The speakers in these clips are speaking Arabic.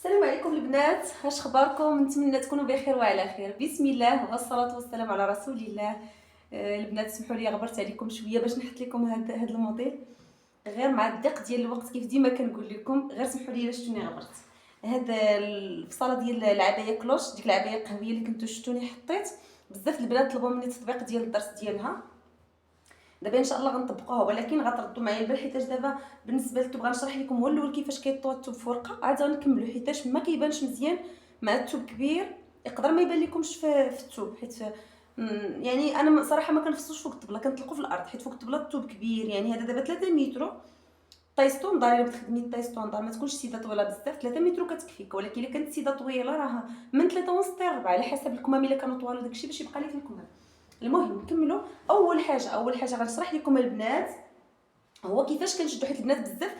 السلام عليكم البنات، اش اخباركم؟ نتمنى تكونوا بخير وعلى خير. بسم الله والصلاه والسلام على رسول الله. البنات سمحوا لي غبرت عليكم شويه باش نحط لكم هذا الموديل، غير مع الضيق ديال الوقت كيف ديما كنقول لكم، غير سمحوا لي الا شفتوني غبرت. هذا الفصاله ديال العبايه كلوش، ديك العبايه القهويه اللي كنتو شفتوني حطيت. بزاف البنات طلبوا مني التطبيق ديال الدرس ديالها، دابا ان شاء الله غنطبقوها، ولكن غتردوا معايا البال حيتاش دابا بالنسبه للتوب غنشرح لكم هو الاول كيفاش كيطوى التوب في ورقه، عاد غنكملوا حيتاش ما كيبانش مزيان مع التوب كبير، يقدر ما يبان لكمش في التوب، حيت يعني انا صراحه ما كنفصلش فوق الطبله، كنطلقوا في الارض، حيت فوق الطبله التوب كبير. يعني هذا دابا 3 متر طاي ستوندار، الا بتخدمي طاي ستوندار ما تكونش سيده طويله بزاف، 3 متر كتكفيك، ولكن الا كانت سيده طويله راه من 3 ونص حتى 4 على حسب الكمام الا كانوا طوال داكشي باش يبقى لك الكمام. المهم نكملوا. اول حاجه غنشرح لكم البنات هو كيفاش كنشدوا، حيت البنات بزاف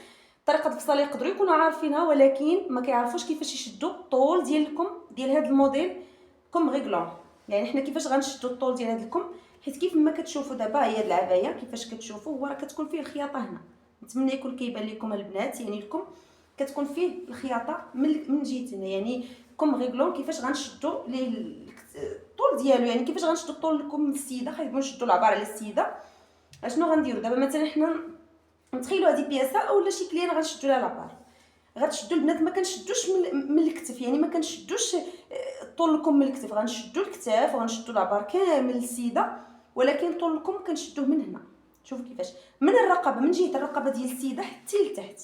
طريقه الفصال يقدروا يكونوا عارفينها ولكن ما كيعرفوش كيفاش يشدوا الطول ديالكم ديال هذا الموديل كوم ريغلون. يعني حنا كيفاش غنشدوا الطول ديال هذا الكم، حيت كيف ما كتشوفوا دابا هي هاد العبايه كيفاش كتشوفوا هو راه كتكون فيه الخياطه هنا، نتمنى يكون كيبان لكم البنات. يعني الكم كتكون فيه الخياطه من جهه هنا، يعني كوم ريغلون كيفاش غنشدوا ليه الطول ديالو، يعني كيفاش غنشدوا الطول لكم السيده، خايبين نشدوا العبار على السيده. اشنو غنديروا دابا؟ مثلا حنا نتخيلوا هذه بياسه اولا شي كليان غنشدوا لها لابار، غتشدوا البنات ما كنشدوش من الكتف، يعني ما كنشدوش طول الكم من الكتف، غنشدوا الكتاف وغنشدوا لابار كامل السيده، ولكن طول الكم كنشدوه من هنا. شوفوا كيفاش من الرقبه، من جهه الرقبه ديال السيده حتى لتحت.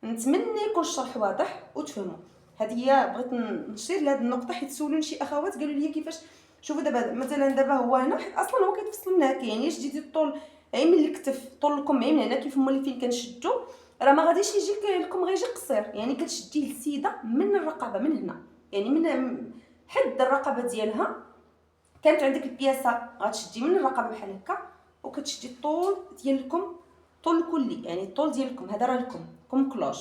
نتمنى يكون الشرح واضح وتفهموا. هذه هي بغيت نشير لهذه النقطه، حيت سولوني شي اخوات قالوا لي كيفاش. شوفوا دابا مثلا دابا هو هنا، حيت اصلا هو كيتفصل من هكا، يعني شديتي الطول غير من الكتف، طول الكم غير من هنا كيف هما اللي فين كنشدوا، راه ما غاديش يجيك الكم غيجي قصير، يعني كتشديه السيده من الرقبه من هنا، يعني من حد الرقبه ديالها. كانت عندك البياسه غتشدي من الرقبه بحال هكا، وكتشدي الطول ديالكم، طول الكلي، يعني الطول ديالكم هذا راه لكم كوم كلوش.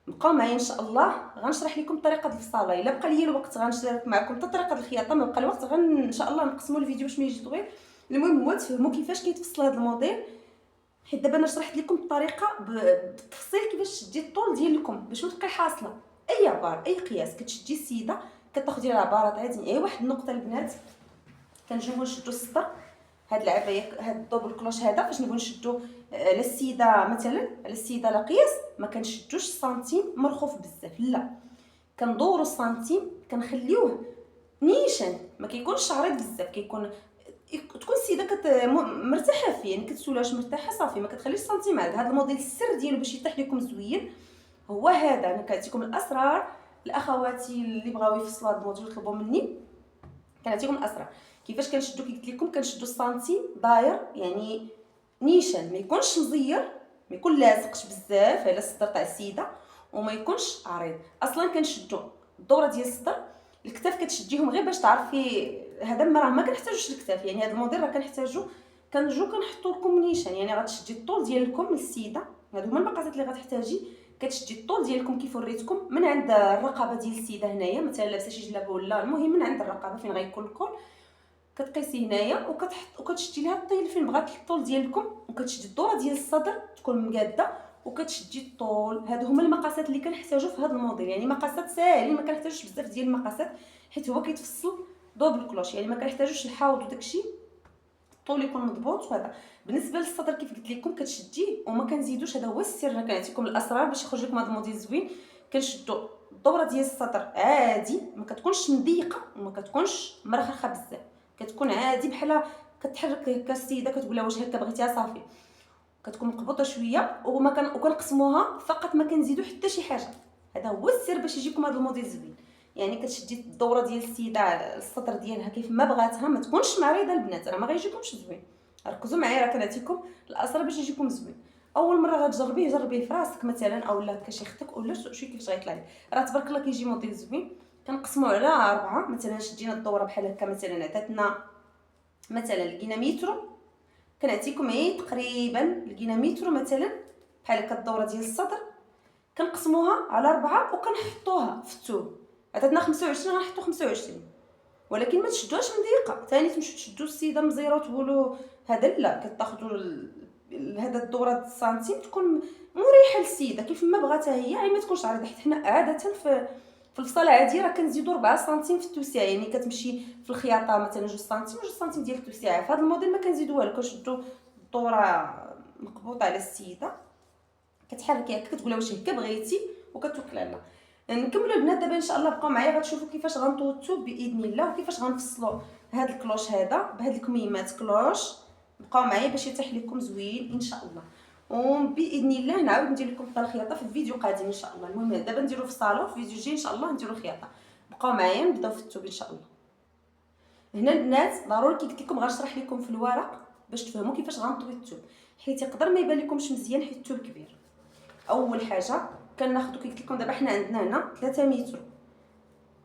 بقاو معايا ان شاء الله، غنشرح لكم طريقه الفصاله. الا بقى لي الوقت غنشارك معكم حتى طريقه الخياطه، ما بقى الوقت ان شاء الله نقسموا الفيديو باش ما يجي طويل. المهم هو تفهموا كيفاش كيتفصل هذا الموديل، حيت دابا انا شرحت لكم الطريقه بالتفصيل كيفاش تشدي الطول ديالكم باش ما تبقاي حاصله اي بار اي قياس. كتشدي السيده كتاخدي لها بارات عادي. اي واحد النقطه البنات، كنجيو نشدوا السطر، هاد العبايه هاد الدوبل كلوش هذا فاش نبغيو نشدو على السيده، مثلا على السيده لا قياس، ما كنشدوش السنتيم مرخوف بزاف، لا كندوروا السنتيم كنخليوه نيشان، ما كيكونش عريض بزاف، كيكون تكون السيده مرتاحه فيه، يعني كتسولها مرتاحه صافي، ما كتخليش السنتيم عريض. هذا الموديل السر ديالو باش يطيح لكم زوين هو هذا. انا كنعطيكم الاسرار لاخواتي اللي بغاو يفصلوا هذا الموديل يطلبوا مني، كنعطيكم الاسرار كيفاش كنشدو. كي قلت لكم كنشدو السنتيم داير، يعني نيشان، ما يكونش مزير، ما يكون لاصقش بزاف على الصدر تاع السيده، وما يكونش عريض. اصلا كنشدو الدوره ديال الصدر، الكتاف كتشديهم غير باش تعرفي. هذا ما كنحتاجوش الكتاف، يعني هذا الموديل راه كنجو كنحطوا لكم نيشان، يعني غتشدي الطول ديالكم للسيده. هادو هما المقاسات اللي غتحتاجي. كتشدي الطول ديالكم كيف وريتكم من عند الرقبه ديال السيده هنايا، مثلا لابسه شي جلابه ولا، المهم من عند الرقبه فين غيكون الكول، كتقيسي هنايا وكتشدي لها الطيل فين بغات الطول ديالكم، وكتشدي الدوره ديال الصدر تكون مقاده، وكتشدي الطول. هادو هما المقاسات اللي كنحتاجو في هذا الموديل، يعني مقاسات ساهلين، ما كنحتاجوش بزاف ديال المقاسات، حيت هو كيتفصل دوبل كلوش، يعني ما كنحتاجوش الحوض وداكشي، الطول يكون مضبوط. وهذا بالنسبه للصدر كيف قلت لكم كتشديه وما كنزيدوش، هذا هو السر. انا كنعطيكم الاسرار باش يخرج لكم هذا الموديل زوين. كنشدوا الدوره ديال الصدر عادي، ما كتكونش مضيقه وما كتكونش مرخخه بزاف، كتكون عادي بحال كتحرك هكا السيده كتقول لها واش هكا بغيتيها صافي، كتكون مقبوطه شويه وكنقسموها فقط، ما كنزيدو حتى شي حاجه. هذا هو السر باش يجيكم هذا الموديل زوين. يعني كتشدي الدوره ديال السيده السطر ديالها كيف ما بغاتها، ما تكونش معريضه البنات، راه ما غيجيكمش زوين. ركزوا معايا، راه كنعطيكم الاسرار باش يجيكم زوين. اول مره غتجربيه جربيه في راسك مثلا، اولا هكا شي اختك، ولا شوفي كيفاش غيطلع لك، راه تبارك الله كيجي موديل زوين. كنقسموه على 4، مثلا شدينا الدوره بحال هكا، مثلا عطاتنا مثلا لقينا متر، كنعطيكم غير تقريبا لقينا متر مثلا بحال هكا الدوره ديال الصدر، كنقسموها على 4 وكنحطوها في الثوب. عطاتنا 25، غنحطو 25، ولكن ما تشدوهاش مضيقه ثاني تمشيو تشدوا السيده مزيره وتقولوا هذا، لا كتاخذوا هذا الدوره السنتيم تكون مريحه للسيده كيف ما بغاتها هي، يعني ما تكونش عريضه، حيت حنا عاده في الفصال عادي راه كنزيدو 4 سنتيم في التوسيع، يعني كتمشي في الخياطه مثلا 2 سنتيم 2 سنتيم ديال التوسيع. في هذا الموديل ما كنزيدو والو، كنشدو الدوره مقبوطه على السيده، كتحركي هكا كتقولها واش هكا بغيتي وكتوكل على الله. نكملوا البنات دابا ان شاء الله، بقاو معايا غتشوفوا كيفاش غنطوطو باذن الله، وكيفاش غنفصلوا هذا الكلوش هذا بهاد الكميمات كلوش. بقاو معايا باش يطيح لكم زوين ان شاء الله، وباذن الله نعاود ندير لكم حتى الخياطه في الفيديو قادم ان شاء الله. المهم دابا نديرو في الصالون، في فيديو جاي ان شاء الله نديرو الخياطه. بقاو معايا نبداو في الثوب ان شاء الله. هنا البنات ضروري كي قلت لكم غنشرح لكم في الورق باش تفهموا كيفاش غنطوي الثوب، حيت يقدر ما يبان لكمش مزيان حيت الثوب كبير. اول حاجه كناخذوا كي قلت لكم دابا حنا عندنا هنا 3 متر،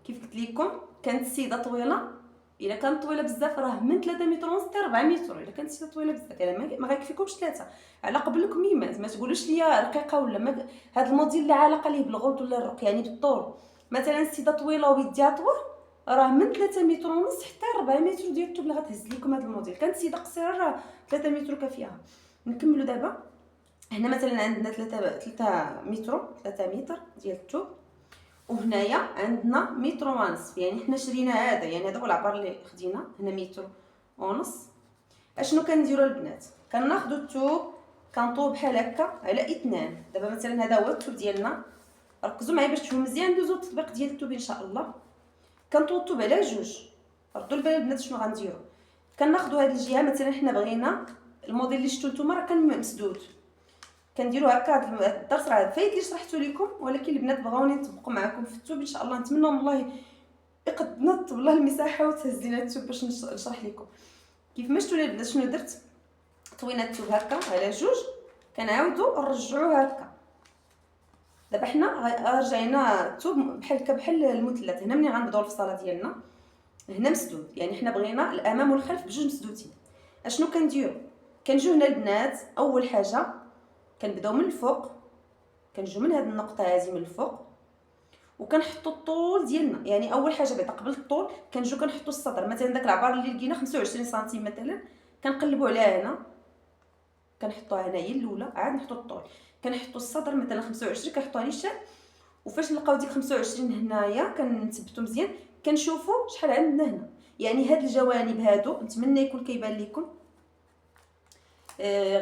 كيف قلت لكم كانت السيده طويله، الا كانت طويله بزاف راه من 3 متر ونص حتى 4 متر، الا كانت السيده طويله بزاف يعني ما غيكفيكمش 3. على قبل الكميمات ما تقولوش لي رقيقه ولا ما، هذا الموديل لا علاقه ليه بالغلط ولا الرق، يعني بالطول. مثلا السيده طويله ويديها طوال راه من 3 متر ونص حتى 4 متر ديال الثوب اللي غتهز لكم هذا الموديل. كانت السيده قصيره راه 3 متر كافيها. نكملوا دابا. هنا مثلا عندنا 3 متر ديال الثوب، وهنايا عندنا متر ونصف، يعني حنا شرينا هذا، يعني هذا هو العبار اللي خدينا هنا متر ونص. اشنو كنديروا البنات؟ كناخذوا الثوب كنطوب بحال هكا على 2. دابا مثلا هذا هو الثوب ديالنا، ركزوا معايا باش تفهموا مزيان، ندوزو التطبيق ديال الثوب ان شاء الله. كنطوب الثوب على 2. ردوا البال البنات شنو غنديروا. كناخذوا هذه الجهه، مثلا حنا بغينا الموديل اللي شفتوا نتوما راه كان مسدود، كنديروا هكا. هذا الدرس راه فايت اللي شرحته لكم، ولكن البنات بغاوني نطبقوا معكم في الثوب ان شاء الله. نتمنى والله يقد نط والله المساحه وتهز لينا الثوب باش نشرح لكم. كيف ما شفتوا البنات شنو درت، طوينا الثوب هكا على 2، كنعاودوا نرجعوه هكا. دابا حنا رجعنا الثوب بحال المثلث. هنا ملي غنبداو الفصاله ديالنا هنا مسدود، يعني حنا بغينا الامام والخلف بجوج مسدودين. اشنو كنديروا؟ كنجيو هنا البنات اول حاجه كنبداو من الفوق، كنجيو من هذه النقطه هذه من الفوق، وكنحطوا الطول ديالنا. يعني اول حاجه بعدا قبل الطول كنجيو كنحطوا الصدر، مثلا داك العبار اللي لقينا 25 سنتيم مثلا كنقلبوا على هنا، كنحطوها هنا هي الاولى، عاد نحطوا الطول، كنحطوا الصدر مثلا 25 كنحطوها نيشان، وفاش نلقاو ديك 25 هنايا كنثبتوا مزيان، كنشوفوا شحال عندنا هنا. يعني هاد الجوانب هادو نتمنى يكون كيبان لكم.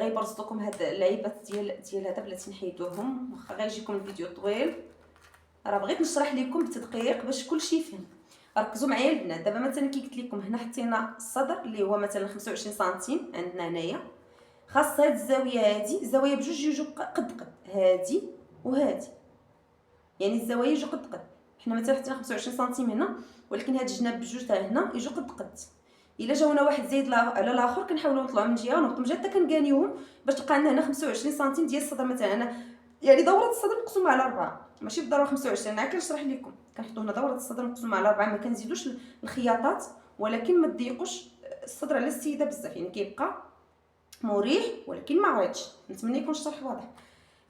غيبرز لكم هاد اللعيبات ديال هذا بلاتي نحيدوهم واخا غيجيكم الفيديو طويل، راه بغيت نشرح لكم بتدقيق باش كلشي يفهم. ركزوا معايا البنات. دابا مثلا كي قلت لكم هنا حطينا الصدر اللي هو مثلا 25 سنتيم عندنا هنايا، خاص هاد الزاويه هادي، الزوايا بجوج يجوا قد هادي وهادي، يعني الزوايا يجوا قد. حنا مثلا حطينا 25 سنتيم هنا، ولكن هاد الجناب بجوج تاع هنا يجوا قد. الا جاونا واحد زايد على الاخر كنحاولوا نطلعوا من جهه ونهبطوا من جهه حتى كنقانيوهم باش تلقى عندنا هنا 25 سنتيم ديال الصدر. مثلا انا يعني دوره الصدر مقسومه على 4، ماشي بالضروره 25. انا كنشرح لكم كنحطوا هنا دوره الصدر مقسومه على 4، ما كنزيدوش الخياطات، ولكن ما تضيقوش الصدر على السيده بزاف، يعني كيبقى مريح ولكن ما عريضش. نتمنى يكون الشرح واضح.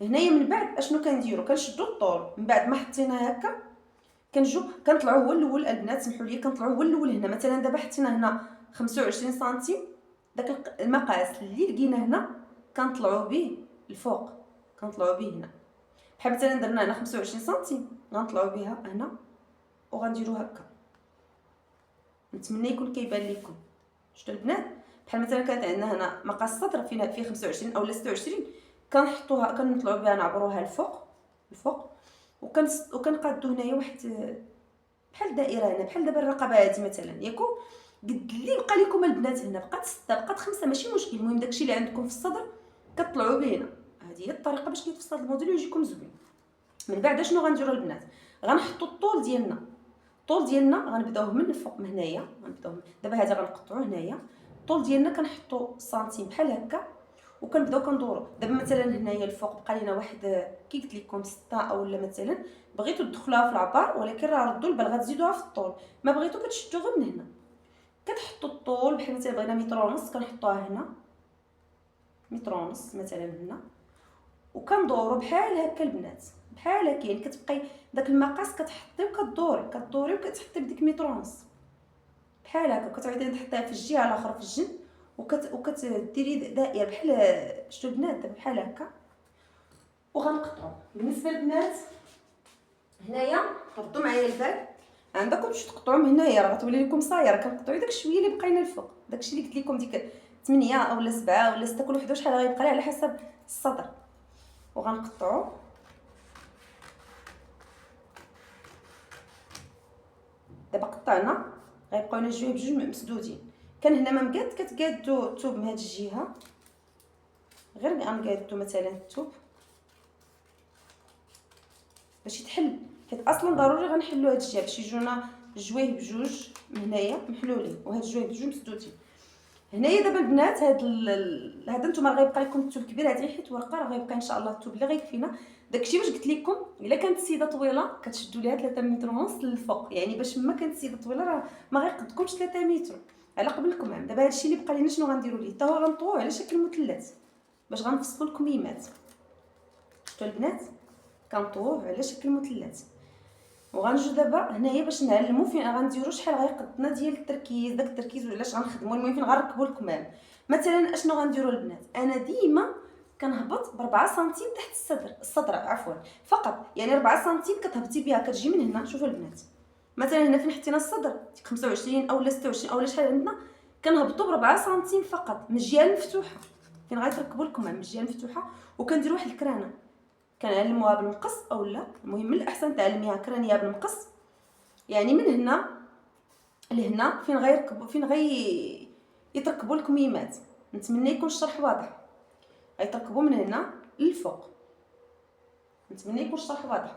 هنايا من بعد اشنو كنديروا؟ كنشدوا الطول من بعد ما حطينا هكا، كنجيو كنطلعوا هو الاول. البنات سمحوا لي كنطلعوا هو الاول هنا. مثلا دابا حطينا هنا 25 سنتيم، داك المقاس اللي لقينا هنا كنطلعوا به الفوق، كنطلعوا به هنا. بحال مثلا درنا هنا 25 سنتيم غنطلعوا بها هنا وغنديروا هكا. نتمنى يكون كيبان لكم. شفتوا البنات؟ بحال مثلا كانت عندنا هنا مقاس الصدر فيه 25 او 26، كنحطوها كنطلعوا بها نعبروها الفوق وكنقادو هنايا واحد بحال دائره هنا، بحال دابا الرقبه هذه مثلا ياكو قد اللي بقى لكم البنات هنا، بقات 6 بقات 5 ماشي مشكل. المهم داكشي اللي عندكم في الصدر كطلعوا به هنا. هذه هي الطريقه باش كيتفصل الموديل ويجيكم زوين. من بعد شنو غنديروا البنات؟ غنحطوا الطول ديالنا غنبداوه من الفوق، من هنايا غنبداو دابا هذا غنقطعوه هنايا. الطول ديالنا كنحطوا سنتيم بحال هكا وكنبداو كندوروا. دابا مثلا هنايا الفوق بقى لينا واحد كي قلت لكم 6، او لا مثلا بغيتو تدخلوها في العبار ولكن راه ردوا البال غتزيدوها في الطول، ما بغيتو كتشدوا غير من هنا. كتحطوا الطول بحال مثلا بغينا متر ونص كنحطوها هنا متر ونص مثلا هنا، وكندوروا بحال هكا البنات، بحال هكا. يعني كتبقاي داك المقاس كتحطي وكدوري وكتحطي بديك متر ونص بحال هكا، كتعاودي تحطيها في الجهه الاخرى في الجنب وكتديري دائره بحال شتو البنات دابا بحال هكا. وغنقطعو. بالنسبه للبنات هنايا ردوا معايا البال، عندكم باش تقطعوا من هنايا راه غتولي لكم صايره، كنقطعوا داك الشويه اللي بقينا الفوق، داكشي اللي قلت لكم ديك 8 اولا 7 ولا 6 كل وحده شحال غيبقى لها على حسب الصدر. وغنقطعوا دابا قطعنا، غيبقاو لنا جوج بجوج مسدودين. كان هنا ما مقاد كتقادو الثوب من هاد الجهه، غير غنقادو مثلا الثوب باش يتحل، حيت اصلا ضروري غنحلو هاد الجهه باش يجونا جويه بجوج من هنايا محلولين وهاد جويه بجوج مسدودين. هنايا دابا البنات هذا نتوما غيبقى لكم الثوب كبير، هذه حيت ورقه راه غيبقى ان شاء الله الثوب اللي غيكفينا. داكشي باش قلت لكم الا كانت السيده طويله كتشدوا ليها 3 متر ونص للفوق، يعني باش ما كانت السيده طويله راه ما غيقدكمش 3 متر على قبل الكمام. دابا هادشي اللي بقى لينا شنو غنديروا ليه؟ حتى هو غنطووه على شكل مثلث باش غنفصلوا الكميمات. شفتوا البنات كنطووه على شكل مثلث. وغنجيو دابا هنايا باش نعلموا فين غنديروا شحال غيقدنا ديال التركيز، داك التركيز وعلاش غنخدموا، المهم فين غنركبوا الكمام. مثلا اشنو غنديروا البنات؟ انا ديما كنهبط ب 4 سنتيم تحت الصدر عفوا فقط، يعني 4 سنتيم كتهبطي بها كتجي من هنا. شوفوا البنات مثلا هنا فين حطينا الصدر 25 اولا 26 اولا شحال عندنا، كنهبطوا ب 4 سنتيم فقط من الجهه المفتوحه فين غيتركبوا الكمام، من الجهه المفتوحه. وكندير واحد الكرانه كنعلموها بالمقص اولا المهم من الاحسن تعلميها كرانيه بالمقص، يعني من هنا لهنا فين غيركبوا فين يتركبوا الكميمات. نتمنى يكون الشرح واضح. غيتركبوا من هنا للفوق، نتمنى يكون الشرح واضح.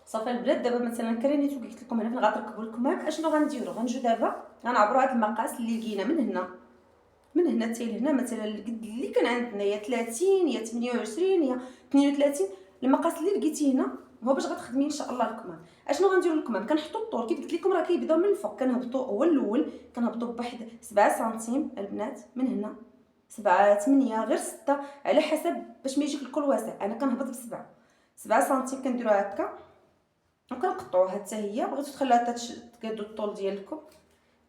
صافي البنات دابا مثلا كرانيتو قلت لكم هنا فين غتركبوا الكمام. اشنو غنديروا؟ غنجيو دابا غنعبروا هذا المقاس اللي لقينا من هنا حتى لهنا، مثلا القد اللي كان عندنا يا 30 يا 28 يا 32، المقاس اللي لقيتي هنا هو باش غتخدمي ان شاء الله الكمام. اشنو غنديروا الكمام؟ كنحطوا الطول كيف قلت لكم راه كيبداو من الفوق، كنهبطوا هو الاول كنهبطوا بواحد 7 سنتيم البنات من هنا 7 8 غير 6 على حسب باش ما يجيك الكل واسع. انا كنهبط ب7 سنتيم كنديروها هكا وكنقطعوها حتى هي. بغيتو تخلوها تقادوا الطول ديالكم،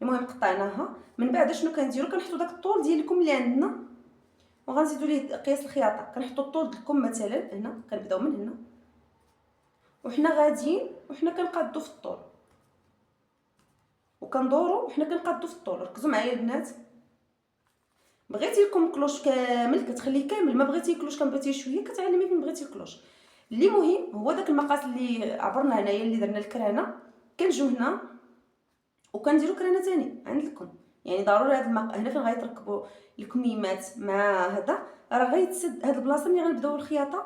المهم قطعناها. من بعد شنو كنديروا؟ كنحطوا داك الطول ديالكم اللي عندنا وغنزيدوا ليه قياس الخياطه. كنحطوا الطول ديالكم مثلا هنا، كنبداو من هنا وحنا غاديين وحنا كنقادوا في الطول وكندوروا وحنا كنقادوا في الطول. ركزوا معايا البنات، بغيتي لكم كلوش كامل كتخليه كامل، ما بغيتي كلوش كنبغيتي شويه كتعلمي فين بغيتي كلوش. اللي مهم هو داك المقاس اللي عبرنا هنايا اللي درنا الكرانه، كنجيو هنا وكنديروا كرانه ثاني عندكم. يعني ضروري هاد هنا فين غيتركبوا الكميمات مع هذا راه غيتسد هاد البلاصه ملي غنبداو الخياطه.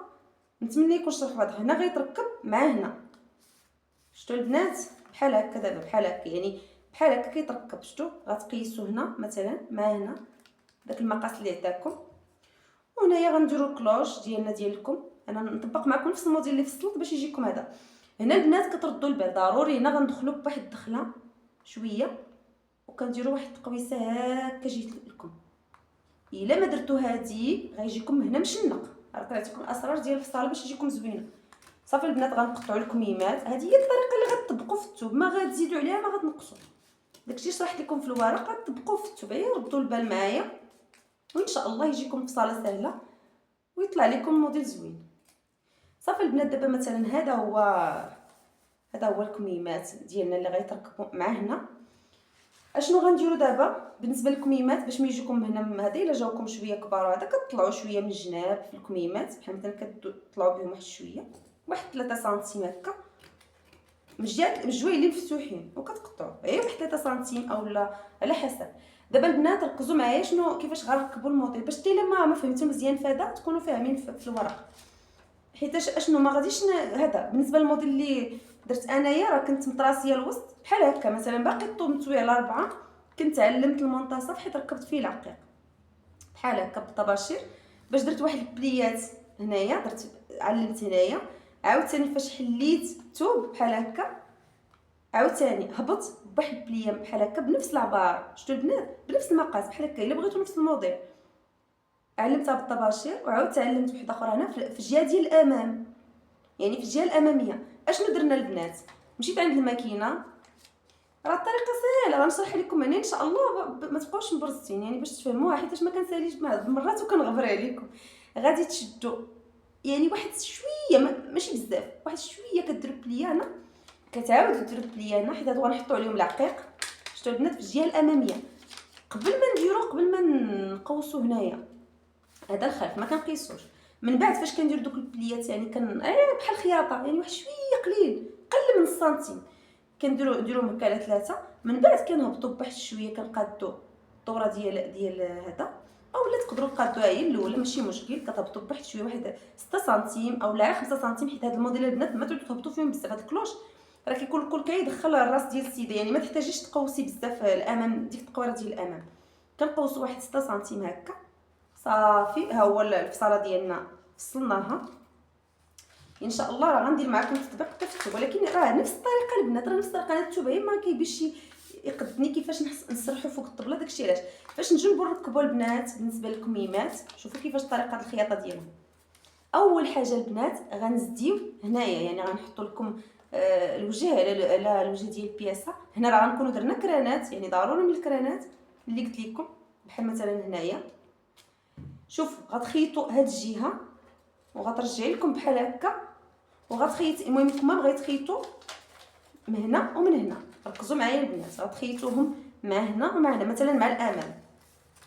نتمنى يكون الشرح واضح. هنا غيتركب مع هنا، شفتوا البنات بحال هكا. دابا بحال هكا يعني بحال هكا كيتركب. شفتوا غتقيسوا هنا مثلا مع هنا داك المقاس اللي عطاكم. وهنايا غنديروا الكلوش ديالنا ديالكم. انا نطبق معكم نفس الموديل اللي فصلت باش يجيكم هذا. هنا البنات كتردوا البال ضروري هنا غندخلوا بواحد الدخله شويه وكنديروا واحد التقويسه هكا جيت لكم. الا ما درتو هادي غيجيكم هنا مشنق. راه طلعتكم الاسرار ديال الفصاله باش يجيكم زوينه. صافي البنات غنقطعوا الكميمات. هذه هي الطريقه اللي غتطبقوا في الثوب، ما غتزيدوا عليها ما غتنقصوا. داكشي شرحت لكم في الورق غتطبقوه في الثوب. ردوا البال معايا وان شاء الله يجيكم فصاله سهله ويطلع لكم موديل زوين. صافي البنات دابا مثلا هذا هو الكميمات ديالنا اللي غيتركبوا مع هنا. اشنو غنديروا دابا بالنسبه للكميمات باش ما يجيكم هنا هذا الا جاوكم شويه كبار هذا كتطلعوا شويه من الجناب في الكميمات بحال مثلا كتطلعوا بهم واحد شويه واحد 3 سنتيم هكا من جهه الجويه اللي مفتوحين وكتقطعوا غير واحد 3 سنتيم اولا على حسب. دابا البنات ركزوا معايا شنو كيفاش غنركبوا الموديل باش حتى الا ما فهمتوا مزيان فهذا تكونوا فاهمين في الورق. حيتاش اشنو ما غاديش هذا بالنسبه للموديل اللي درت انايا راه كنت مطراسيه الوسط بحال هكا مثلا باقي الطوب متوي على 4 كنت علمت المنتصف حيت ركبت فيه العقيق بحال هكا بالطباشير باش درت واحد البليات هنايا علمت هنايا عاوتاني فاش حليت الثوب بحال هكا عاوتاني هبط بواحد البليه بحال هكا بنفس العبار. شفتوا البنات بنفس المقاس بحال هكا الا بغيتو نفس الموديل علمتها بالطباشير وعاود تعلمت وحده اخرى هنا في الجهه ديال الامام يعني في الجهه الاماميه. اشنو درنا البنات؟ مشيت عند الماكينه راه الطريقه سهله، غنشرح لكم يعني ان شاء الله ما تبقاوش مبرزتين يعني باش تفهموها، حيت ما كنساليش بعض المرات وكنغبر عليكم. غادي تشدوا يعني واحد شويه ماشي بزاف، واحد شويه كديروا بليانه، كتعاودوا ديروا بليانه، حيت هادو غنحطوا عليهم العقيق. شفتوا البنات في الجهه الاماميه قبل ما نقوسوا هنايا هذا الخلف ما كنقيسوش. من بعد فاش كندير دوك البليات يعني بحال خياطه يعني واحد شويه قليل قل من السنتيم، نديروهم هكا على 3. من بعد كنهبطوا بواحد شويه كنقادوا الدوره ديال هذا، اولا تقدروا تقادوها هي الاولى ماشي مشكل، كتهبطوا بواحد شويه واحد 6 سنتيم او لا 5 سنتيم، حيت هاد الموديل البنات ما تعودوا تهبطوا فيهم بزاف. هاد الكلوش راه كيكون الكل كيدخل الراس ديال السيده، يعني ما تحتاجيش تقوسي بزاف الامام، ديك التقويره ديال الامام كنقوسوا واحد 6 سنتيم هكا صافي. ها هو الفصاله ديالنا فصلناها ان شاء الله. راه غندير معكم تطبيق كتكتب، ولكن راه نفس الطريقه البنات، راه نفس الطريقه. التوبه ما كيبيش يقدني كيفاش نسرحوا فوق الطبله، داكشي علاش فاش نجيو نركبوا البنات بالنسبه للكميمات. شوفوا كيفاش طريقه الخياطه ديالهم. اول حاجه البنات غنزديو هنايا، يعني غنحطوا لكم الوجه على الوجه ديال البياسه. هنا راه غنكونوا درنا كرانات، يعني ضروري من الكرانات اللي قلت لكم، بحال مثلا هنايا. شوفوا غتخيطوا هاد الجهه وغترجعي لكم بحال هكا وغتخيط. المهم نتوما بغيتو تخيطوا من هنا ومن هنا، ركزوا معايا البنات. غتخيطوهم مع هنا ومع هنا، مثلا مع الامام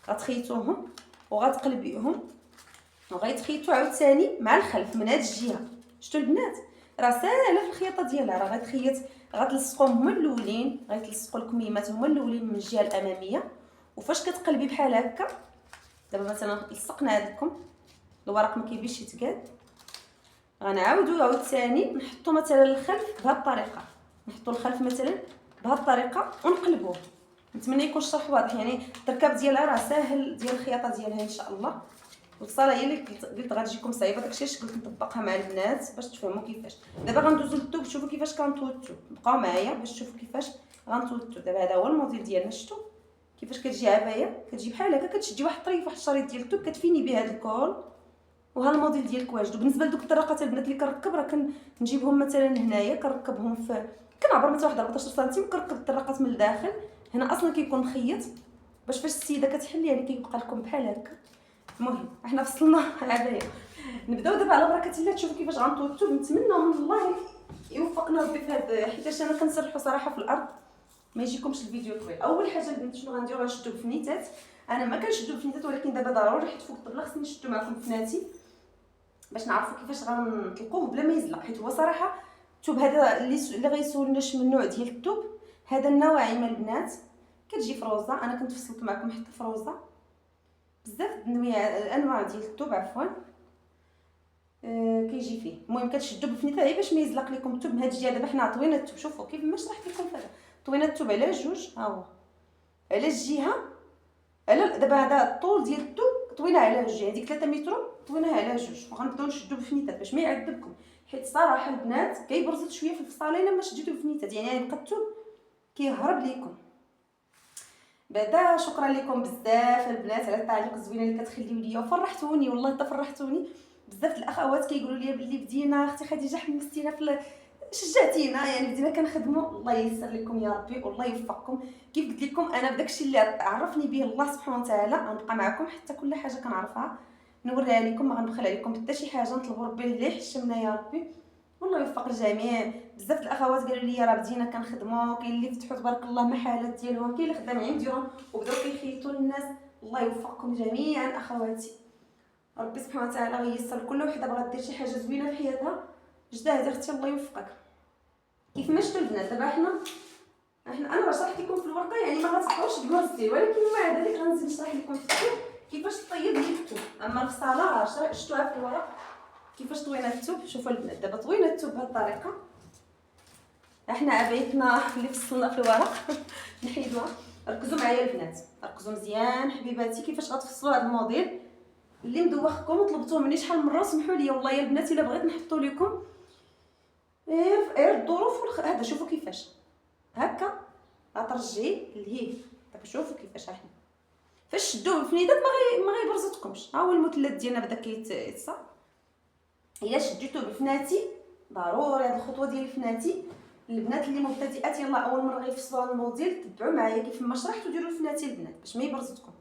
غتخيطوهم وغتقلبيهم وغيتخيطوا عاوتاني مع الخلف من هاد الجهه. شفتوا البنات راه ساهله في الخياطه ديالها. راه غتخيط غتلصقوهم هما الاولين، غيتلصقوا الكميمات هما الاولين من الجهه الاماميه. وفاش كتقلبي بحال هكا، دابا مثلا لصقنا لكم الورق ما كيبيش يتقاد، غنعاودو عاوتاني نحطو مثلا الخلف بهذه الطريقه، نحطو الخلف مثلا بهذه الطريقه ونقلبوه. نتمنى يكون الشرح واضح، يعني التركاب ديالها راه ساهل ديال الخياطه ديالها ان شاء الله. والصاله هي اللي قلت غتجيكم صعيبه، داكشي علاش قلت نطبقها مع البنات باش تفهموا كيفاش. دابا غندوزو للثوب، شوفوا كيفاش كنتوتو، بقاو معايا باش تشوفوا كيفاش غنتوتو. دابا هذا هو الموديل ديالنا، شفتوا كيفاش كتجي عبايه، كتجي بحال هكا، كتشدي واحد الطريف واحد الشريط ديال الثوب كتفيني به هذا الكول. وها الموديل ديالك واجد. وبالنسبه لدوك الطرقات البنات اللي كنركب، راه كنجيبهم مثلا هنايا كنركبهم في كنعبر مثلا واحد 14 سنتيم وكنركب الطرقات من الداخل. هنا اصلا كيكون مخيط باش فاش السيده كتحل يعني كيبقى لكم بحال هكا. المهم احنا فصلنا العبايه، نبداو دابا على بركه الله. تشوفوا كيفاش غنطوطو. نتمنى من الله يوفقنا ربي في هذا، حيت انا كنسرحوا صراحه في الارض ما يجيكمش الفيديو طويل. اول حاجه البنات شنو غنديرو؟ غنشدو بفنيتات. انا ما كنشدو بفنيتات، ولكن دابا ضروري حيت فوق الطبله خصني نشدو معكم بفناتي باش نعرفوا كيفاش غنطلقوه بلا ما يزلق. حيت هو صراحه الثوب هذا اللي غيسولناش من النوع ديال الثوب، هذا النوعيمه البنات كتجي فروزه. انا كنت فصلت معكم حتى فروزه بزاف الانواع ديال الثوب عفوا كيجي فيه. المهم كتشدوا بفنيته غير باش ما يزلق لكم الثوب من هاد الجهه. دابا حنا طوينا الثوب، شوفوا كيف ما شرحت لكم فهذا، طوينا الثوب على جوج، ها هو على الجهه، على دابا هذا الطول ديال الثوب طويناه على جوج، هذيك 3 متر طويناها على جوج. وغنبداو نشدو بفنيتات باش ما يعذبكم، حيت صراحه البنات كيبرزط شويه في الفصاله الا ما شديتو بفنيتات، يعني بقى الثوب كيهرب لكم. بعدا شكرا لكم بزاف البنات على التعليق الزوينه اللي كتخليو ليا، وفرحتوني والله حتى فرحتوني بزاف. الاخوات كيقولوا لي بلي بدينا اختي خديجه حمستينا شجعتينا، يعني بدينا كنخدموا. الله ييسر لكم يا ربي والله يوفقكم. كيف قلت لكم انا بداكشي اللي عرفني به الله سبحانه وتعالى غنبقى معكم حتى كل حاجه كنعرفها نوريها لكم، ما غنبخل عليكم حتى شي حاجه. نطلبوا ربي اللي يحشمنا يا ربي والله يوفق الجميع. بزاف الاخوات قالوا لي راه بدينا كنخدموا، كاين اللي فتحوا تبارك الله محلات ديالهم، كاين اللي خدام عندهم وبداو كيخيطوا للناس. الله يوفقكم جميعا اخواتي، ربي سبحانه وتعالى غيسر كل وحده بغات دير شي حاجه زوينه في حياتها. جداد اختي الله يوفقك. كيف ما شفتوا البنات دابا احنا انا شرحت لكم في الورقه، يعني ما غتبقاوش تقرصي، ولكن مع ذلك غنزيد نشرح لكم في الثوب كيفاش طيب الثوب. اما الفصاله شفتوها في الورق كيفاش طوينا الثوب. شوفوا البنات دابا طوينا الثوب بهذه الطريقه. احنا عبايتنا اللي فصلنا في الورق نحيدوها. ركزوا معايا البنات، ركزوا مزيان حبيباتي كيفاش غتفصلوا هذا الموديل اللي مدوخكم وطلبتوه مني شحال من مره. سمحوا لي والله يا البنات الا بغيت نحطوا لكم غير الظروف هذا. شوفوا كيفاش هكا غترجعي لهيه. دابا شوفوا كيفاش احنا فاش شدوه بفنيدات ما غيبرزطكمش. ها هو المثلث ديالنا بدا كيتصا. الا شديتوه بفناتي ضروري هذه الخطوه ديال الفناتي البنات اللي مبتدئات يلا اول مره غيفصلوا الموديل تبعوا معايا كيف ما شرحت وديروا الفناتي البنات باش ما يبرزتكم.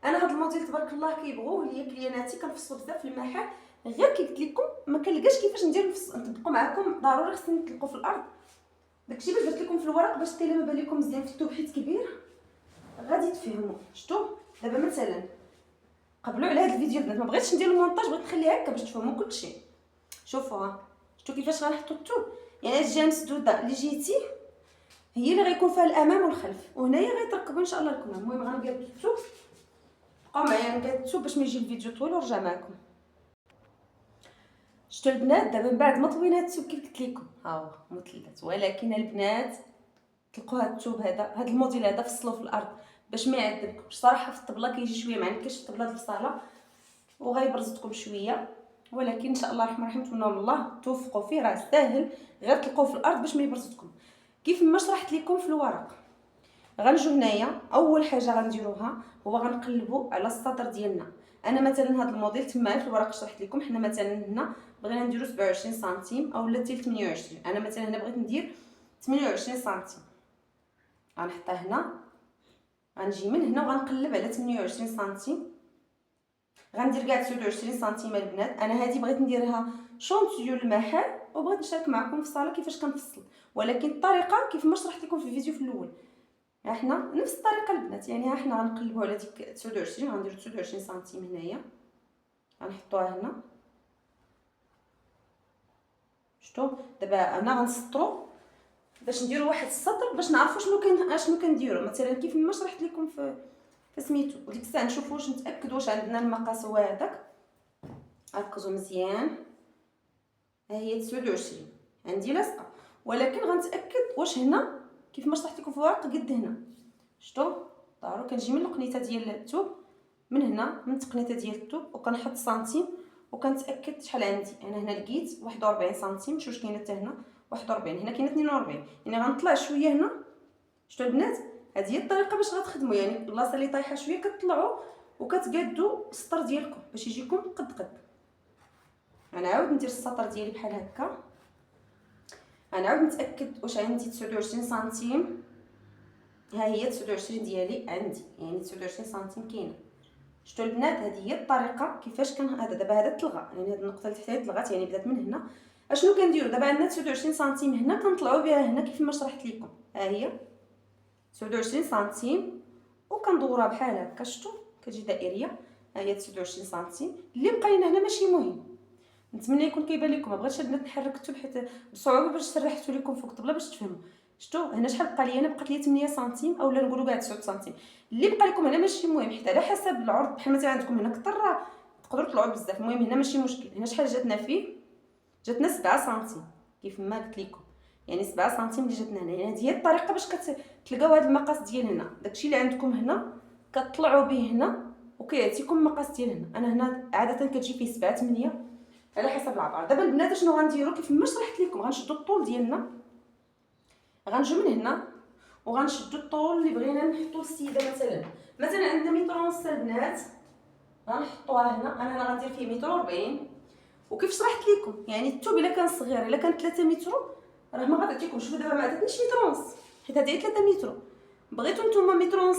انا هذا الموديل تبارك الله كيبغوه ليا كلياناتي، كنفصلوا بزاف في المحل، غير كي قلت لكم ما كنلقاش كيفاش ندير نطبقوا معكم، ضروري خصني نطلقوا في الارض. داكشي باش درت لكم في الورق باش حتى الا ما بان لكم مزيان في التوب حيت كبير غادي تفهموا. شفتوا دابا مثلا قبلوا على هذا الفيديو البنات، ما بغيتش ندير المونتاج، بغيت نخليها هكا باش تفهموا كلشي. شوفوا ها، شفتوا كيفاش غنحطوا التوب؟ يعني هاد الجهه مسدوده اللي جيتي هي اللي غيكون فيها الامام والخلف، وهنايا غيتركبوا ان شاء الله الكمام. المهم غنقاد التوب، بقاو معايا نقاد التوب باش ما يجي الفيديو طويل ونرجع معكم. شفتوا البنات دابا من بعد ما طوينا هاد التوب كيف قلت لكم ها هو مثلث، ولكن البنات طلقوا هاد التوب هاد الموديل هذا فصلوه في الارض باش ما يعذبكمش. صراحه في الطبله كيجي شويه معنكش في الطبله ديال الصاله وغيبرزتكم شويه، ولكن ان شاء الله الرحمن الرحيم نتمنوا من الله توفقوا فيه، راه ساهل، غير تلقوه في الارض باش ما يبرزتكم كيف ما شرحت لكم في الورق. غنجيو هنايا اول حاجه غنديروها هو غنقلبوا على السطر ديالنا. انا مثلا هذا الموديل تما في الورق شرحت لكم، حنا مثلا هنا بغينا نديرو 27 سنتيم اولا حتى 28، انا مثلا هنا بغيت ندير 28 سنتيم. غنحطها هنا، غنجي من هنا وغنقلب على 28 سنتيم، غندير كاع 29 سنتيم البنات. انا هذه بغيت نديرها شونطيو المحل وبغيت نشارك معكم في الصاله كيفاش كنفصل، ولكن الطريقه كيف ما شرحت لكم في الفيديو في الاول. ها حنا نفس الطريقه البنات، يعني ها حنا غنقلبوا على ديك 29، غنديروا 29 سنتيم هنايا غنحطوها هنا. شفتوا دابا انا غنسطروا باش نديروا واحد السطر باش نعرفوا شنو كنديروا. مثلا كيف ما شرحت لكم في سميتو، وديك الساعه نشوفوا واش نتاكدوا واش عندنا المقاس هو هذاك. ركزوا مزيان، ها هي 29 عندي لاصقه، ولكن غنتاكد واش هنا كيف ما شرحت لكم في الورق قد هنا. شفتوا ضروري كنجي من القنيته ديال الثوب، من هنا من التقنيته ديال الثوب وكنحط سنتيم وكنتاكد شحال عندي. انا هنا لقيت 41 سنتيم، شوف واش كاينه حتى هنا 41، هنا كاينه 42، يعني غنطلع شويه هنا. شفتوا البنات هذه هي الطريقه باش غتخدموا، يعني البلاصه اللي طايحه شويه كتطلعوا وكتقادوا السطر ديالكم باش يجيكم قد. غنعاود ندير السطر ديالي بحال هكا، غنعاود نتاكد واش عندي 29 سنتيم. ها هي 29 ديالي عندي، يعني 29 سنتيم كاينه. شفتوا البنات هذه هي الطريقه كيفاش كان هذا دابا هذا تلغى، يعني هذه النقطه اللي تحتها تلغات، يعني بدات من هنا. اشنو كنديروا دابا؟ عندنا 29 سنتيم هنا كنطلعوا بها هنا كيف ما شرحت لكم، ها هي 29 سنتيم وكندورها بحال هكا. شفتوا كتجي دائريه، ها هي 29 سنتيم. اللي بقى لنا هنا ماشي مهم، نتمنى يكون كيبان لكم. ما بغيتش البنات نحرك التوب حيت بصعوبه باش شرحت لكم فوق الطبله باش تفهموا. شفتوا هنا شحال بقى لي؟ انا بقات لي 8 سنتيم اولا نقولوا كاع 9 سنتيم. اللي بقى لكم هنا ماشي مهم حيت على حسب العرض، بحال مثلا عندكم هنا كثر تقدروا تطلعوا بزاف. المهم هنا ماشي مشكل. هنا شحال جاتنا فيه؟ جاتنا 7 سنتيم كيف ما قلت لكم، يعني 7 سنتيم اللي جاتنا هنا. يعني هذه هي الطريقه باش كتلقاو هذا المقاس ديال هنا. داكشي اللي عندكم هنا كطلعوا به هنا وكيعطيكم المقاس ديال هنا. انا هنا عاده كتجي فيه 7 8 على حسب العبار. دابا البنات شنو غنديروا؟ كيف ما شرحت لكم غنشدوا الطول ديالنا، غنجيو من هنا وغنشدوا الطول اللي بغينا نحطوا للسيده. مثلا عندنا متر ونص البنات، غنحطوها هنا. انا هنا غندير فيه متر 40. وكيف شرحت لكم يعني الثوب الا كان صغير الا كان 3 متر راه ما غتعطيكمش. شوفوا دابا ما عطاتنيش متر ونص حيت هذه 3 متر. بغيتو نتوما متر ونص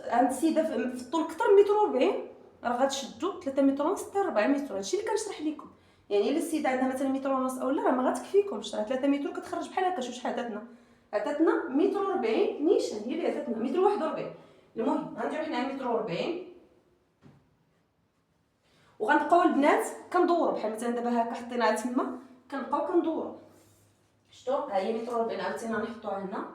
عند السيده في الطول اكثر من متر 40 راه غتشدوا 3 متر ونص حتى 4 متر. هادشي اللي كنشرح لكم. يعني الا السيده عندها مثلا متر ونص اولا راه ما غتكفيكمش، راه 3 متر كتخرج بحال هكا. شوف شحال عطاتنا متر 40 نيشان، هي اللي عطاتنا متر 41. المهم غنديرو حنا متر 40 وغنبقاو البنات كندوروا بحال مثلا دابا هكا حطيناها تما كنبقاو كندوروا. شفتوا ها هي متر 40 عاوتاني غنحطوها هنا،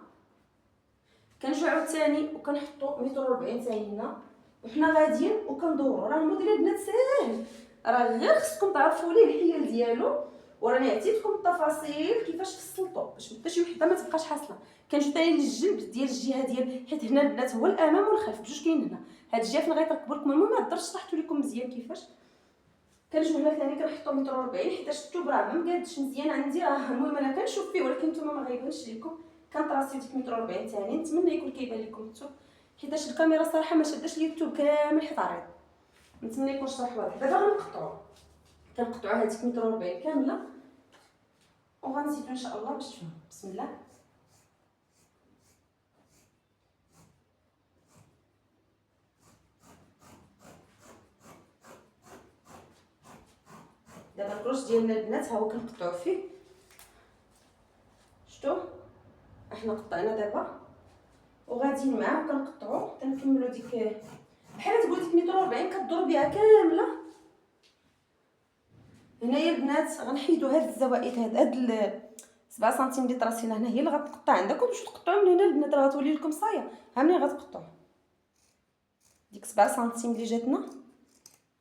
كنرجعو عاوتاني وكنحطوا متر 40 حتى هنا وحنا غاديين وكندوروا. راه الموديل البنات ساهل، راه غير خصكم تعرفوا ليه الحيل ديالو. وراني عطيتكم التفاصيل كيفاش فصلتو باش حتى شي وحده ما تبقاش حاصله. كنجيو ثاني للجنب ديال الجهه ديال، حيت هنا البنات هو الامام والخلف بجوج كاين هنا. هاد الجهه فين غيتركبوا لكم. المهم ما هضرتش شرحت لكم مزيان كيفاش. كنجيو هنا ثاني كنحطو متر 40 حيتاش الثوب راه ما مقادش مزيان عندي. راه المهم انا كنشوف فيه ولكن نتوما ما غيبانش لكم. كنطراسيو ديك متر 40 ثاني. نتمنى يكون كيبان لكم الثوب حيتاش الكاميرا صراحه ما شداش لي الثوب كامل حيت عريض. نتمنى يكون الشرح واضح. دابا غنقطعوا هذيك متر 40 كامله وغنزيدو ان شاء الله باش تفهموا. بسم الله. دابا الكروش ديالنا البنات ها هو كنقطعوا فيه، شفتوا احنا قطعنا دابا وغاديين معاه وكنقطعوا تنكملوا ديك بحال تقول ديك متر 40 كدور بها كامله. هنايا البنات غنحيدوا هاد الزوائد، هاد 7 سنتيم اللي طراسينا هنا هي اللي غتقطع عندكم باش تقطعوا من هنا البنات، راه غتولي لكم صايه. ها ملي غتقطعوا ديك 7 سنتيم اللي جاتنا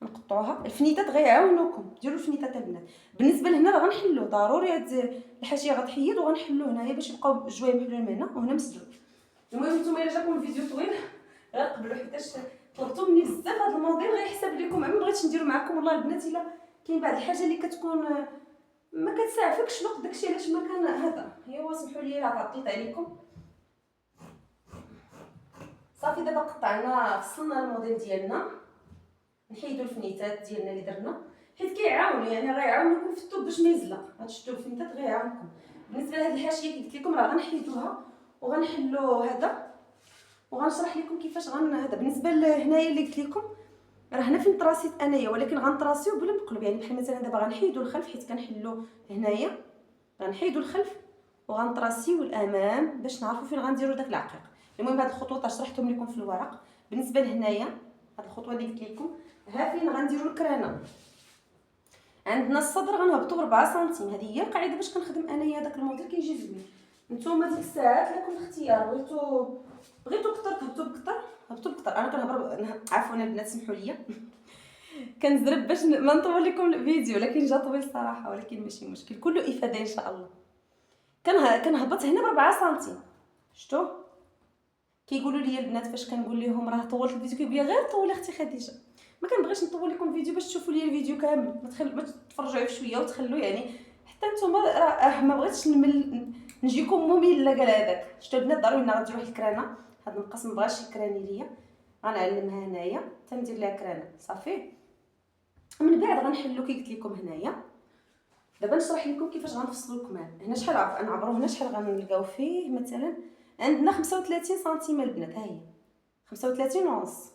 نقطعوها. الفنيتات غيعاونوكم، ديروا الفنيتات البنات. بالنسبه لهنا راه غنحلو ضروري هاد الحاشيه غتحيد وغنحلو هنايا باش يبقاو جويه محلول من هنا وهنا مسدود. المهم نتوما الا جاكم الفيديو طويل غير قبلوا، حيتاش طلبتوا مني بزاف هاد المواضيع غيحسب لكم. ما بغيتش نديرو معكم والله البنات الا كاين بعض الحاجه اللي كتكون ما كتساعفكش الوقت، داكشي علاش ما كان هذا. هو سمحوا لي راه عطيت عليكم صافي. دابا قطعنا فصلنا الموديل ديالنا، نحيدوا الفنيتات ديالنا اللي درنا حيت كيعاونوا، يعني غيعاونوكم في الثوب باش ما يزلق. هادشتو الفنيتات غيعاونكم. بالنسبه لهاد الحاشيه كي قلت لكم راه غنحيدوها وغنحلو هذا وغنشرح لكم كيفاش هذا. بالنسبه لهنايا اللي قلت لكم راه هنا فين طراسيت انايا، ولكن غنطراسيو بلا مقلوب. يعني بحال مثلا دابا غنحيدوا الخلف حيت كنحلو هنايا، غنحيدوا الخلف وغنطراسيو الامام باش نعرفوا فين غنديروا داك العقيق. المهم هاد الخطوات شرحتهم لكم في الورق. بالنسبه لهنايا هاد الخطوه اللي قلت لكم ها فين غنديروا الكرانه. عندنا الصدر غنهبطوا ب 4 سنتيم. هذه هي القاعده باش كنخدم انايا داك الموديل كيجي زوين. نتوما ديك الساعات لكم الاختيار، بغيتو كثر تهبطوا بكثر هبطوا بكثر. انا كنهبط عفوا البنات سمحوا لي كنزرب باش ما نطول لكم الفيديو، لكن جا طويل صراحه، ولكن ماشي مشكل كله افاده ان شاء الله. كنهبط هنا ب 4 سنتيم. شفتوا كيقولوا لي البنات فاش كنقول لهم راه طولت الفيديو كيقول لي غير طولي اختي خديجه. ما كنبغيش نطول لكم الفيديو باش تشوفوا لي الفيديو كامل، ما تتفرجوا في شويه وتخلوا يعني حتى نتوما راه ما بغيتش نجيكم ممله قال هذاك. شفتوا البنات ضروري غندير واحد الكرانه. هاد المقص ما بغاش يكراني ليا، غنعلمها هنايا حتى ندير لها كرانه صافي. من بعد غنحلو كي قلت لكم هنايا. دابا نشرح لكم كيفاش غنفصلوا الكمام. هنا شحال نعبروا هنا شحال غنلقاو فيه. مثلا عندنا 35 سنتيم البنات، ها هي 35 ونص.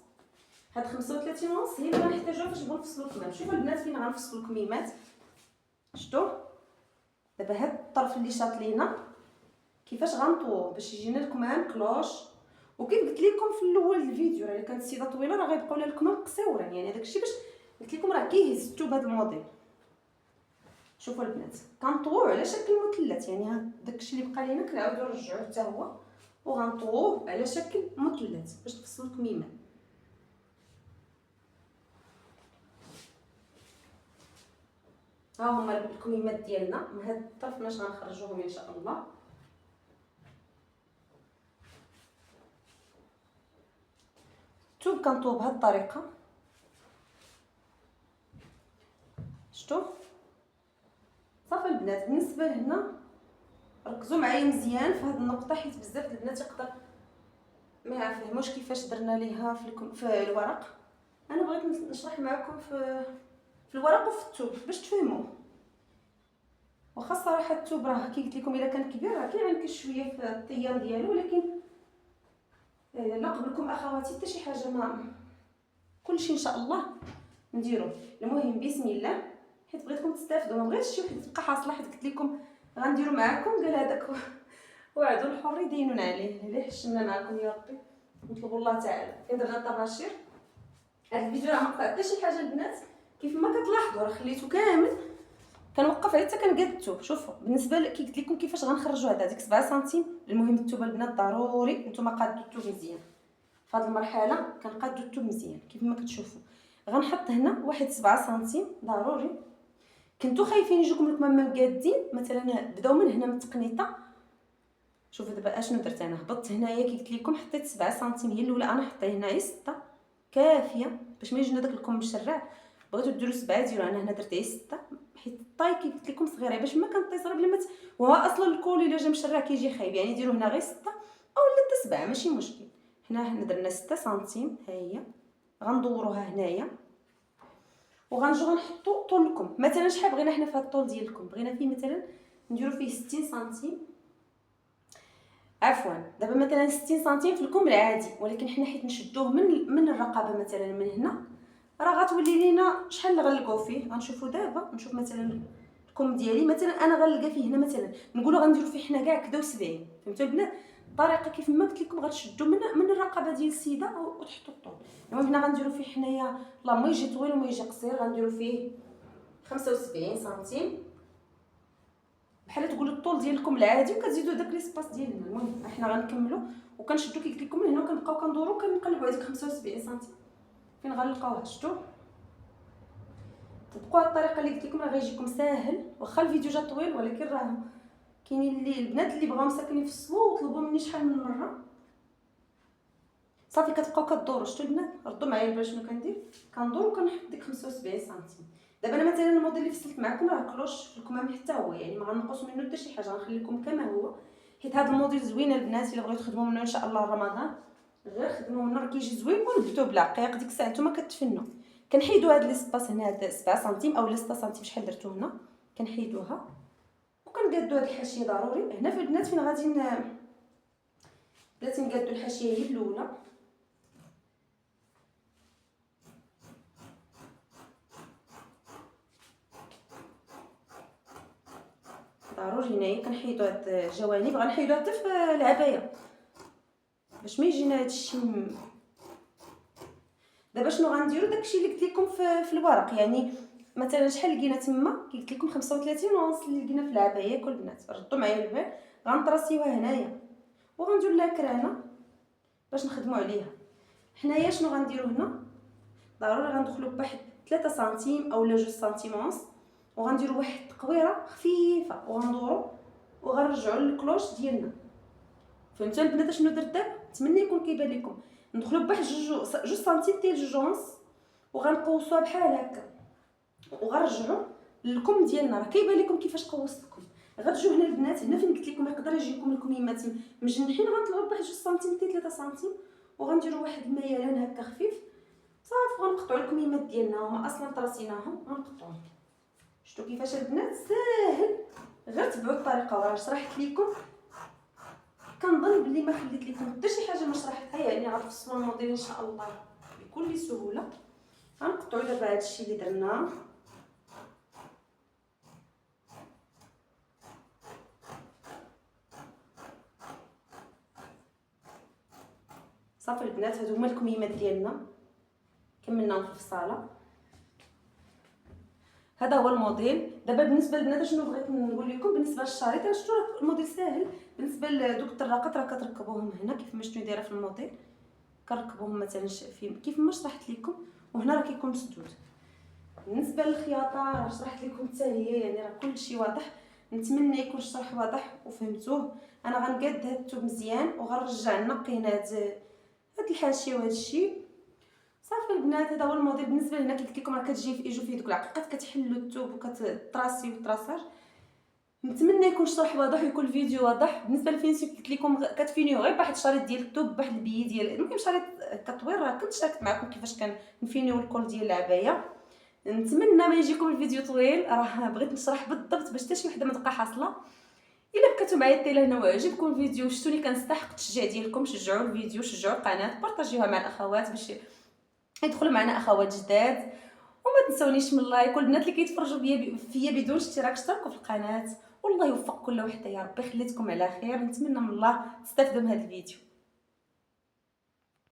هاد 35 ونص هي اللي غنحتاجوها فاش نبغيو نفصلوا الكمام. شوفوا البنات فين غنفصلوا الكميمات. شفتوا دابا هاد الطرف اللي شاط لينا كيفاش غنطوو باش يجينا الكمام كلوش. وكيف قلت لكم في الاول الفيديو راه كانت السيده طويله راه غيبقاو لها الكمام قصيورين، يعني هذاك الشيء باش قلت لكم راه كيهز الثوب بهذا الموديل. شوفوا البنات كنطووه على شكل مثلث، يعني داكشي اللي بقى لينا كنعاودو نرجعوه حتى هو وغنطووه على شكل مثلث باش تفصلوا الكميمه. ها هما الكميمات ديالنا من هذا الطرف باش غنخرجوهم ان شاء الله. الثوب كنطوو بهذه الطريقه. شفتوا صافي البنات. بالنسبه لهنا ركزوا معايا مزيان في هذه النقطه حيت بزاف البنات يقدر ما يفهموش كيفاش درنا ليها في الورق. انا بغيت نشرح معكم في الورق وفي الثوب باش تفهموا. واخا الصراحه الثوب راه كي قلت لكم الا كان كبير راه كيعانك شويه في الطيام ديالو، ولكن لا قبلكم اخواتي حتى شي حاجه ما كلشي ان شاء الله نديرو. المهم بسم الله حيت بغيتكم تستافدوا، ما بغيتش شي وحده تبقى حاصله حيت قلت لكم غنديروا معكم قال هذاك وعدوا الحر يدينون عليه. اللي حشمنا معكم يا ربي نطلب الله تعالى. فين درنا الطباشير هذا الفيديو راه ما قطع حتى شي حاجه البنات كيف ما كتلاحظوا راه خليته كامل كنوقف عليه حتى كنقاد الثوب. شوفوا بالنسبه كي قلت لكم كيفاش غنخرجوا هذا ديك 7 سنتيم. المهم الثوب البنات ضروري نتوما قادوا الثوب مزيان. في هذه المرحله كنقادوا الثوب مزيان كيف ما كتشوفوا. غنحط هنا واحد 7 سنتيم ضروري. كنتو خايفين يجيكم الكمام مقادين مثلا بداو من هنا من التقنيطه. شوفوا دابا اشنو درت انا. هبطت هنايا كي قلت لكم حطيت 7 سنتيم هي الاولى. انا حطيت هنايا 6 كافيه باش ما يجينا داك الكم مشرع. بغيتو ديروا 7 ديروا. انا هنا درت 6 حيت الطاي كي قلت لكم صغيره باش ما كنطي صغير بلا ما وهو اصلا الكول الا جا مشرع كيجي خايب. يعني ديروا هنا غير 6 اولا حتى 7 ماشي مشكل. حنا درنا 6 سنتيم ها هي. غندوروها هنايا وغنجيو غنحطوا طولكم. مثلا شحال بغينا حنا في هذا الطول ديالكم. بغينا فيه مثلا نديرو فيه 60 سنتيم. عفوا دابا مثلا 60 سنتيم في الكم العادي، ولكن حنا حيت نشدوه من الرقبه مثلا من هنا، راه غتولي لينا شحال اللي غنلقاو فيه. غنشوفوا دابا، نشوف مثلا الكم ديالي مثلا انا غنلقى فيه هنا مثلا نقولوا غنديروا فيه حنا كاع كدا و70. فهمتوا البنات؟ الطريقه كيف ما قلت لكم غتشدوا من الرقبه ديال السيده وتحطوا الطول. المهم هنا غنديروا فيه حنايا ما يجي طويل وما يجي قصير، غنديروا فيه 75 سنتيم بحال تقولوا الطول ديالكم العادي، وكتزيدوا داك ليسباس ديالنا. المهم حنا غنكملوا وكنشدوا كي قلت لكم من هنا وكنبقاو كندوروا كنقلبوا هذيك 75 سنتيم فين غنلقاوها. شفتوا؟ طبقوا هاد الطريقه اللي قلت لكم، راه غيجيكم ساهل. واخا الفيديو جا طويل ولكن راه كاينين اللي البنات اللي بغاو مساكنين في الصبو وطلبوا مني شحال من مره. صافي كتبقاو كدوروا. شفتوا البنات؟ ردوا معايا البال شنو كندير، كندور وكنحط ديك 75 سنتيم. دابا انا مثلا الموديل اللي فصلت معكم راه كلوش في الكمام حتى هو، يعني ما غنقص منه حتى شي حاجه، غنخليكم كما هو. حيت هذا الموديل زوين البنات، الا بغيتو تخدموا منه ان شاء الله رمضان غير خدموا منه، راه كيجي زوين ونبتو بالعقيق. ديك الساعه نتوما كتفنوا. كنحيدوا هاد ليسباس هنا، هاد 7 سنتيم او 6 سنتيم شحال درتو هنا، كنحيدوها وكنقادو هاد الحاشيه. ضروري هنا في البنات فين غادي بلاتي نقادو الحاشيه هي الاولى. ضروري هنايا كنحيدو هاد الجوانب، غنحيدوها حتى في العبايه باش ما يجينا هادشي. دابا شنو غنديرو؟ داكشي اللي قلت لكم في الورق، يعني مثلا شحال لقينا تما كي قلت لكم 35 ونص اللي لقينا في العبايه. كل بنات ردوا معايا البال، غنطراسيوها هنايا وغندير لها كرانه باش نخدموا عليها. حنايا شنو غنديرو هنا؟ ضروري غندخلوا بواحد 3 سنتيم اولا 2 سنتيم ونص، وغنديروا واحد التقويره خفيفه وغندوروا وغنرجعوا للكلوش ديالنا. فهمتوا البنات شنو درت دابا؟ نتمنى يكون كيبان لكم. ندخلوا بواحد 2 سنتيم حتى 2 ونص وغنقوسوها بحال هكا وغنرجعوا للكم ديالنا. راه كيبان لكم كيفاش قوست لكم. غتجيو هنا البنات، هنا فين قلت لكم يقدر يجيكم الكميمات مجنحين، غنطلعوا بواحد 2 سنتيم حتى 3 سنتيم وغنديروا واحد الميلان هكا خفيف صافي. غنقطعوا الكميمات ديالنا هما اصلا طراسيناهم غنقطعوهم. شفتوا كيفاش البنات؟ ساهل، غير تبعوا الطريقه وراه شرحت لكم. كنظن بلي ما خليت لكم حتى شي حاجه ما شرحتها، يعني غتفصلوا الموديل ان شاء الله بكل سهوله. غنقطعوا دابا هادشي اللي درناه. صافي البنات هادو هما الكميمات ديالنا كملناهم في الفصاله. هذا هو الموديل. دابا بالنسبه للبنات شنو بغيت نقول لكم بالنسبه للشريط، شفتوا الموديل ساهل. بالنسبه لدوك الطراقات راه كتركبوهم هنا كيف ما شفتوا دايره في الموديل، كنركبوهم مثلا كيف ما شرحت لكم، وهنا راه كيكون مسدود. بالنسبه للخياطه راه شرحت لكم حتى هي، يعني راه كلشي واضح. نتمنى يكون الشرح واضح وفهمتوه. انا غنقاد هاد الثوب مزيان وغنرجع نقي هاد الحاشيه وهاد الشيء. صافي البنات هذا هو الموديل. بالنسبه لهنا قلت لكم راه يجوا فيه دوك العقيقات كتحلوا الثوب وكتطراسيو الطراساج. نتمنى يكون الشرح واضح ويكون الفيديو واضح. بالنسبه للفينيسيون قلت لكم كتفينيو غير بواحد الشريط ديال الثوب بواحد البي ديال، المهم شريط التطوير راه كنت شاركت معكم كيفاش كنفينيو الكول ديال العبايه. نتمنى ما يجيكم الفيديو طويل، راه بغيت نشرح بالضبط باش حتى شي وحده ما تبقى حاصله. الا بقيتوا معايا حتى لهنا وعجبكم الفيديو شفتوني كنستحق التشجيع ديالكم، شجعوا الفيديو، شجعوا القناه، بارطاجيوها مع الاخوات باش يدخلوا معنا اخوات جداد. وما تنسونيش من اللايك. والبنات اللي كيتفرجوا فيا بدون اشتراك اشتركوا في القناه. والله يوفق كل وحده يا ربي. خليتكم على خير، نتمنى من الله تستافدوا من هذا الفيديو.